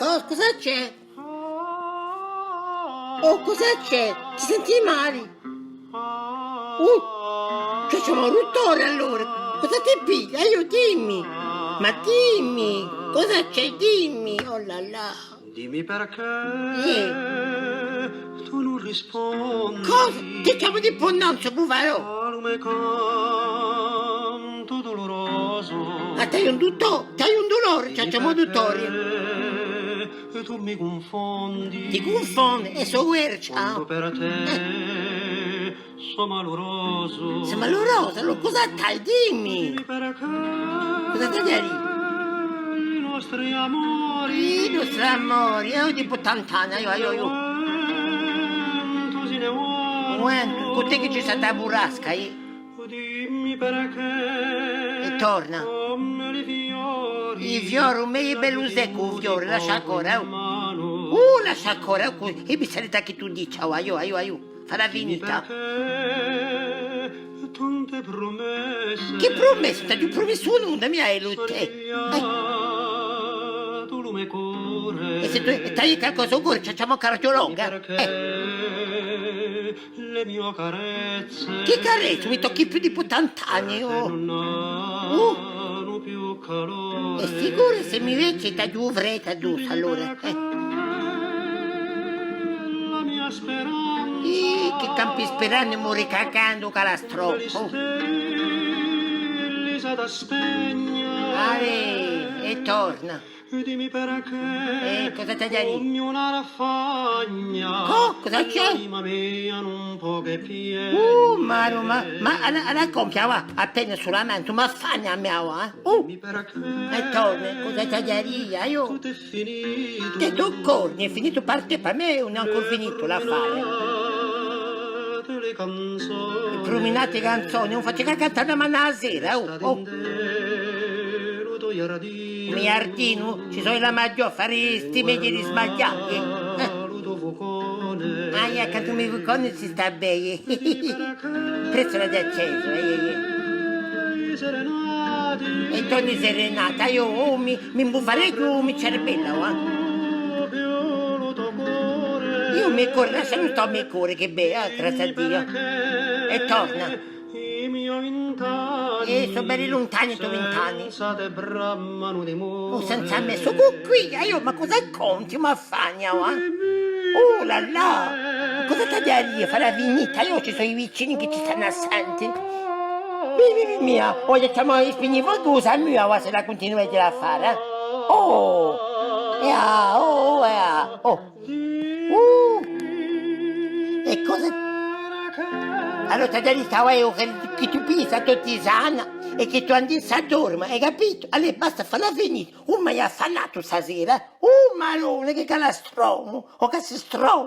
Cosa c'è? Oh, cosa c'è? Ti senti male? C'è un ruttore allora. Cosa ti piglia? Io dimmi. Ma dimmi. Cosa c'è? Dimmi. Oh là là. Dimmi perché tu non rispondi. Cosa? Ti chiamo di ponnonzo, buvaro. Lume canto doloroso. Ah, c'hai un dolore, c'è dottore. E tu mi confondi. Ti confondi, e so guerra, ciao. Per te sono maloroso. Sei maloroso, allora cosa t'hai? Dimmi. Dimmi perché Cosa ti devi? i nostri amori. I nostri amori, io di 80 anni, io. Quanto se ne vuole. Con te che c'è stata la burrasca, Dimmi perché. E torna. Come i fiori. I fiori, me i bellusecco, fiori, lascia ancora, lascia ancora, e mi sarete che tu dici, io, farà finita. Tante promesse. Che promessa? Ti ho promesso nulla, mi hai lutte. Tu lume cuore. E se tu tagli qualcosa cuore, facciamo cardiolonga. Le mie carezze. Che carezza? Mi tocchi più di 80 anni, Non hanno più calore. E figura se mi vedi da giù vreta addosso, allora. La mia speranza. Che campi sperando e muori cagando calastro. Le stelle da spegna. E torna. Dimmi perché. Cosa ti devi? Ognuna raffagna. Cosa c'è? L'anima mia non può che piede. Ma alla compia, va, appena sulla mente, ma fanno a mia, Dimmi perché. E torna, cosa ti devi? Io. Tutto è finito. Che tu corni, è finito parte per me, non è ancora finito l'affare. Le canzoni. Promenate canzoni, non faccio che cantare la manna la sera, Mi ardino, ci sono la maggior fare sti meglio sbagliati. Che tu mi vuoi si sta bene. Prezzo l'ha acceso, E torni serenata, io mi imbuffarei più, mi cervello, Io mi corro, se non sto mi cuore, che bene, grazie a Dio. E torna. Sono belli lontani i tuoi 20 anni. Senza me, sono qui, ma cosa conti, ma fagna, Oh là là, cosa ti devi fare la finita? Io ci sono i vicini che ci stanno assenti. Mia, ora stiamo a spingere cosa mia, se la continuate a fare, E cosa? Allora ti stavo io che tu pisa tutti sana e che tu andi a dormire, hai capito? Allora basta farla finita. Ma hai affanato stasera? Malone, che calastro, che si stro,